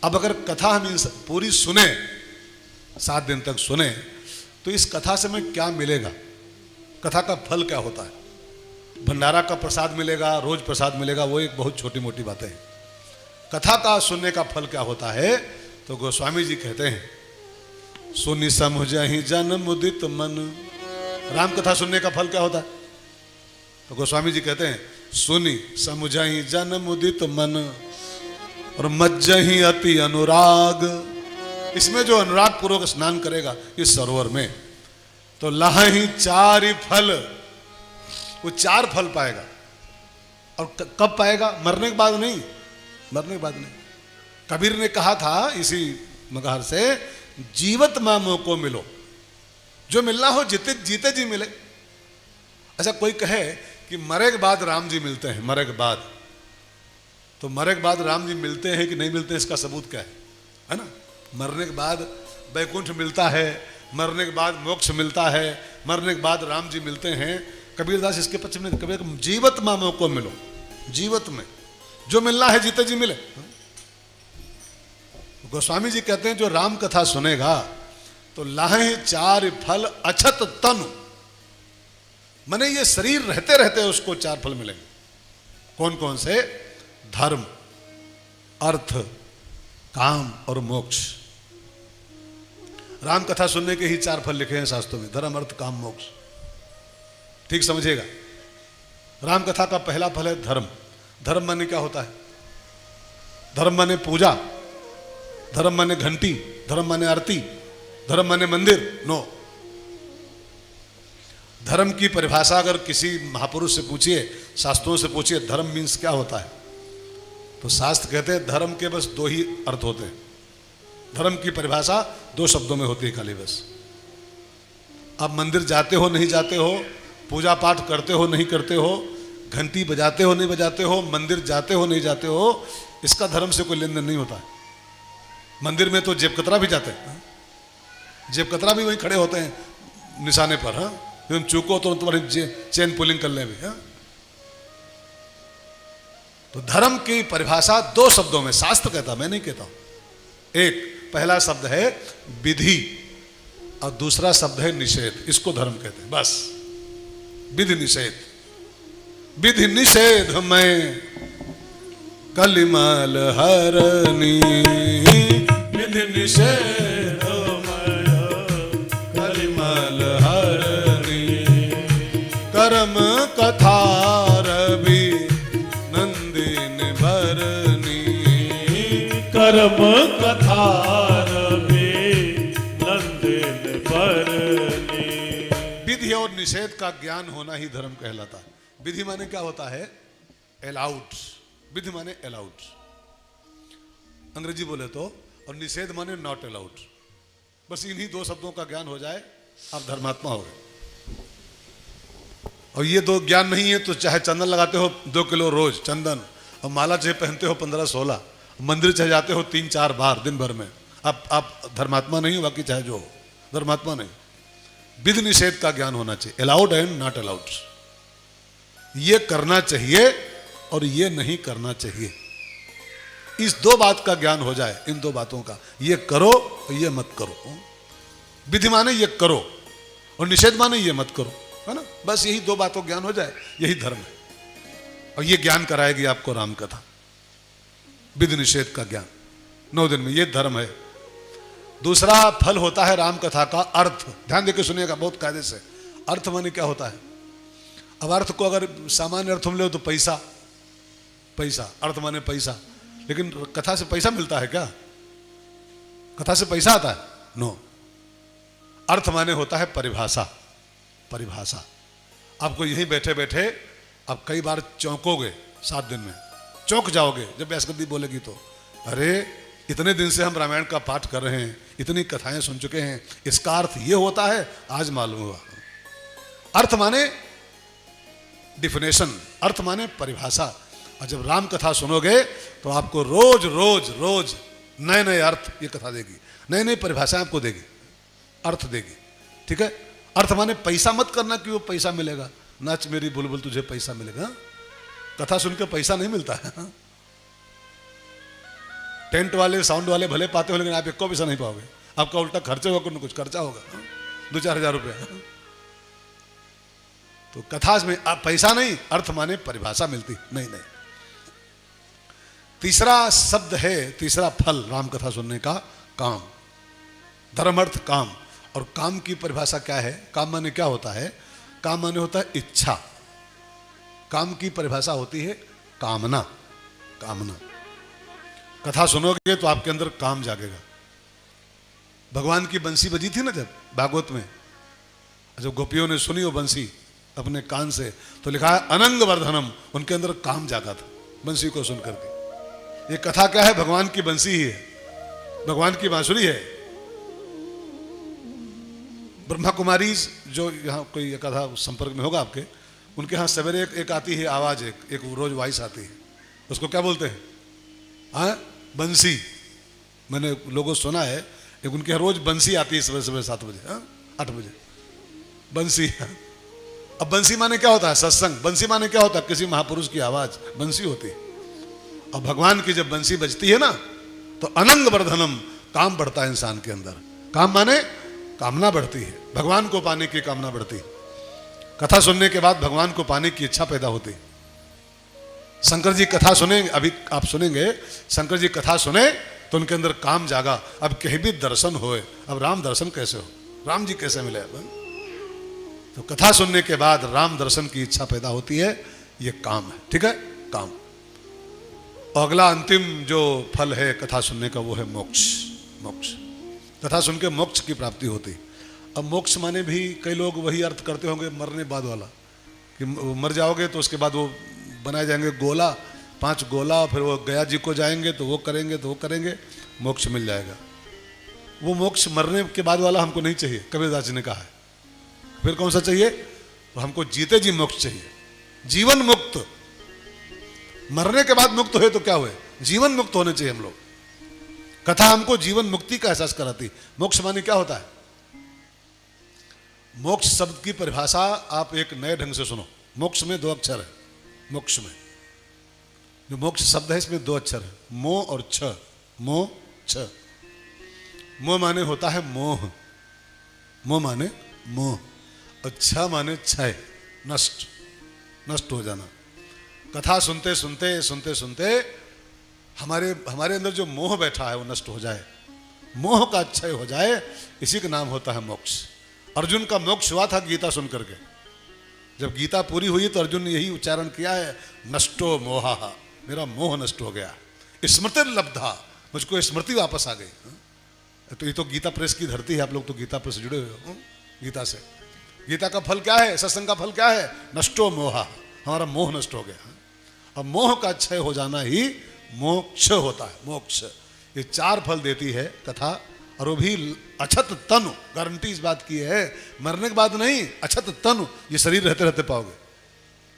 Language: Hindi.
अब अगर कथा हम पूरी सुने, 7 दिन तक सुने, तो इस कथा से हमें क्या मिलेगा? कथा का फल क्या होता है? भंडारा का प्रसाद मिलेगा, रोज प्रसाद मिलेगा, वो एक बहुत छोटी मोटी बातें हैं। कथा का सुनने का फल क्या होता है? तो गोस्वामी जी कहते हैं, सुनि समझहि जन मुदित मन। राम कथा सुनने का फल क्या होता है? तो गोस्वामी जी कहते हैं, सुनि समझहि जन मुदित मन और मज्जहि अति अनुराग। इसमें जो अनुराग पूर्वक स्नान करेगा इस सरोवर में, तो लहहि 4 फल, वो 4 फल पाएगा। और कब पाएगा? मरने के बाद नहीं, मरने के बाद नहीं। कबीर ने कहा था इसी मगहर से, जीवत मामों को मिलो, जो मिलना हो जीते जीते जी मिले। अच्छा, कोई कहे कि मरे के बाद राम जी मिलते हैं, मरे के बाद, तो मरे के बाद राम जी मिलते हैं कि नहीं मिलते, इसका सबूत क्या है ना? मरने के बाद वैकुंठ मिलता है, मरने के बाद मोक्ष मिलता है, मरने के बाद राम जी मिलते हैं। कबीरदास इसके पक्ष में, कबीर जीवत मामों को मिलो, जीवत में जो मिलना है जीते जी मिले। गोस्वामी जी कहते हैं, जो राम कथा सुनेगा तो लाहे 4 फल अछत तनु, माने ये शरीर रहते रहते उसको 4 फल मिलेंगे। कौन कौन से? धर्म, अर्थ, काम और मोक्ष। राम कथा सुनने के ही 4 फल लिखे हैं शास्त्रों में, धर्म, अर्थ, काम, मोक्ष। ठीक समझिएगा। राम कथा का पहला फल है धर्म। धर्म माने क्या होता है? धर्म माने पूजा, धर्म माने घंटी, धर्म माने आरती, धर्म माने मंदिर? नो। धर्म की परिभाषा अगर किसी महापुरुष से पूछिए, शास्त्रों से पूछिए, धर्म मीन्स क्या होता है, तो शास्त्र कहते हैं धर्म के बस 2 ही अर्थ होते हैं। धर्म की परिभाषा 2 शब्दों में होती है खाली बस। आप मंदिर जाते हो नहीं जाते हो, पूजा पाठ करते हो नहीं करते हो, घंटी बजाते हो नहीं बजाते हो, मंदिर जाते हो नहीं जाते हो, इसका धर्म से कोई लेन देन नहीं होता है। मंदिर में तो जेब कतरा भी जाते हैं, जेब कतरा भी वहीं खड़े होते हैं निशाने पर। हाँ, तुम चूको तो तुम्हारी चेन पुलिंग कर ले भी। हाँ? तो धर्म की परिभाषा 2 शब्दों में शास्त्र कहता, मैं नहीं कहता हूं। एक पहला शब्द है विधि और दूसरा शब्द है निषेध, इसको धर्म कहते हैं। बस विधि निषेध। विधि निषेध में कलिमल हरनी, विधि निषेध में कलिमल हरनी, कर्म कथा रवि नंदिन भरनी, कर्म कथा रवि नंदिन भरनी। विधि और निषेध का ज्ञान होना ही धर्म कहलाता है। विधि माने क्या होता है? अलाउड। विधि माने अलाउड अंग्रेजी बोले तो, और निषेध माने नॉट अलाउड। बस इन्हीं 2 शब्दों का ज्ञान हो जाए, आप धर्मात्मा हो गए। और ये 2 ज्ञान नहीं है तो चाहे चंदन लगाते हो 2 किलो रोज चंदन, और माला चाहे पहनते हो 15-16, मंदिर चाहे जाते हो 3-4 बार दिन भर में, आप धर्मात्मा नहीं हो। बाकी चाहे जो हो, धर्मात्मा नहीं। विधि निषेध का ज्ञान होना चाहिए, अलाउड एंड नॉट अलाउड। ये करना चाहिए और ये नहीं करना चाहिए, इस 2 बात का ज्ञान हो जाए, इन 2 बातों का, ये करो और ये मत करो। विधि माने ये करो और निषेध माने ये मत करो, है ना? बस यही 2 बातों का ज्ञान हो जाए, यही धर्म है। और ये ज्ञान कराएगी आपको राम कथा, विधि निषेध का ज्ञान 9 दिन में, ये धर्म है। दूसरा फल होता है राम कथा का अर्थ। ध्यान देकर सुनिएगा बहुत कायदे से। अर्थ माने क्या होता है? अब अर्थ को अगर सामान्य अर्थ में ले तो पैसा, पैसा अर्थ माने पैसा। लेकिन कथा से पैसा मिलता है क्या? कथा से पैसा आता है? नो। अर्थ माने होता है परिभाषा। परिभाषा आपको यहीं बैठे बैठे आप कई बार चौंकोगे, 7 दिन में चौंक जाओगे जब व्यासगद्दी बोलेगी तो, अरे इतने दिन से हम रामायण का पाठ कर रहे हैं, इतनी कथाएं सुन चुके हैं, इसका अर्थ ये होता है, आज मालूम हुआ। अर्थ माने डिफिनेशन, अर्थ माने परिभाषा। और जब राम कथा सुनोगे तो आपको रोज रोज रोज नए नए अर्थ ये कथा देगी, नई नई परिभाषाएं आपको देगी, अर्थ देगी। ठीक है? अर्थ माने पैसा मत करना कि वो पैसा मिलेगा, नाच मेरी बुलबुल तुझे पैसा मिलेगा। कथा सुन के पैसा नहीं मिलता है। टेंट वाले साउंड वाले भले पाते हो, लेकिन आप 1 पैसा नहीं पाओगे। आपका उल्टा खर्चे होगा, कुछ खर्चा होगा 2-4 हज़ार रुपया। तो कथा में आप पैसा नहीं, अर्थ माने परिभाषा मिलती नहीं। तीसरा शब्द है, तीसरा फल राम कथा सुनने का, काम। धर्म अर्थ काम। और काम की परिभाषा क्या है? काम माने क्या होता है? काम माने होता है इच्छा। काम की परिभाषा होती है कामना। कामना। कथा सुनोगे तो आपके अंदर काम जागेगा। भगवान की बंसी बजी थी ना जब भागवत में, जब गोपियों ने सुनी वो बंसी अपने कान से, तो लिखा है अनंग वर्धनम, उनके अंदर काम जागा था बंसी को सुन करके। ये कथा क्या है? भगवान की बंसी ही है, भगवान की बांसुरी है। ब्रह्मा कुमारी जो यहाँ कोई कथा संपर्क में होगा आपके, उनके यहाँ सवेरे एक आती है आवाज, एक रोज वॉइस आती है, उसको क्या बोलते हैं? हाँ, बंसी। मैंने लोगों सुना है, एक उनके यहाँ रोज बंसी आती है सुबह 7 बजे, 8 बजे बंसी। अब बंसी माने क्या होता है? सत्संग। बंसी माने क्या होता है? किसी महापुरुष की आवाज बंसी होती है। और भगवान की जब बंसी बजती है ना, तो अनंग वर्धनम, काम बढ़ता है इंसान के अंदर। काम माने कामना बढ़ती है, भगवान को पाने की कामना बढ़ती है। कथा सुनने के बाद भगवान को पाने की इच्छा पैदा होती। शंकर जी कथा सुनेंगे, अभी आप सुनेंगे, शंकर जी कथा सुने तो उनके अंदर काम जागा। अब कहीं भी दर्शन होए, अब राम दर्शन कैसे हो? राम जी कैसे मिले? तो कथा सुनने के बाद राम दर्शन की इच्छा पैदा होती है, ये काम है। ठीक है, काम। और अगला अंतिम जो फल है कथा सुनने का, वो है मोक्ष। मोक्ष। कथा सुन के मोक्ष की प्राप्ति होती। अब मोक्ष माने भी कई लोग वही अर्थ करते होंगे मरने बाद वाला, कि मर जाओगे तो उसके बाद वो बनाए जाएंगे गोला, 5 गोला, फिर वो गया जी को जाएंगे तो वो करेंगे तो वो करेंगे, मोक्ष मिल जाएगा। वो मोक्ष मरने के बाद वाला हमको नहीं चाहिए, कबीरदास जी ने कहा है। फिर कौन सा चाहिए? तो हमको जीते जी मोक्ष चाहिए, जीवन मुक्त। मरने के बाद मुक्त हुए तो क्या हुए? जीवन मुक्त होने चाहिए हम लोग। कथा हमको जीवन मुक्ति का एहसास कराती। मोक्ष माने क्या होता है? मोक्ष शब्द की परिभाषा आप एक नए ढंग से सुनो। मोक्ष में 2 अक्षर है। मोक्ष में जो मोक्ष शब्द है, इसमें 2 अक्षर है, मो और छ। मो छ। मोह माने होता है मोह, मोह माने मोह, और छ माने क्षय, नष्ट, नष्ट हो जाना। कथा सुनते सुनते सुनते सुनते हमारे अंदर जो मोह बैठा है वो नष्ट हो जाए, मोह का क्षय हो जाए, इसी का नाम होता है मोक्ष। अर्जुन का मोक्ष हुआ था गीता सुन करके। जब गीता पूरी हुई तो अर्जुन ने यही उच्चारण किया है, नष्टो मोहा, मेरा मोह नष्ट हो गया, स्मृति लब्धा, मुझको स्मृति वापस आ गई। तो ये तो गीता प्रेस की धरती है, आप लोग तो गीता प्रेस जुड़े हुए हो गीता से। गीता का फल क्या है? सत्संग का फल क्या है? नष्टो मोहा, हमारा मोह नष्ट हो गया। अब मोह का क्षय हो जाना ही मोक्ष होता है। मोक्ष। ये 4 फल देती है कथा, और वो भी अछत तनु। गारंटी इस बात की है, मरने के बाद नहीं, अछत तनु, ये शरीर रहते रहते पाओगे।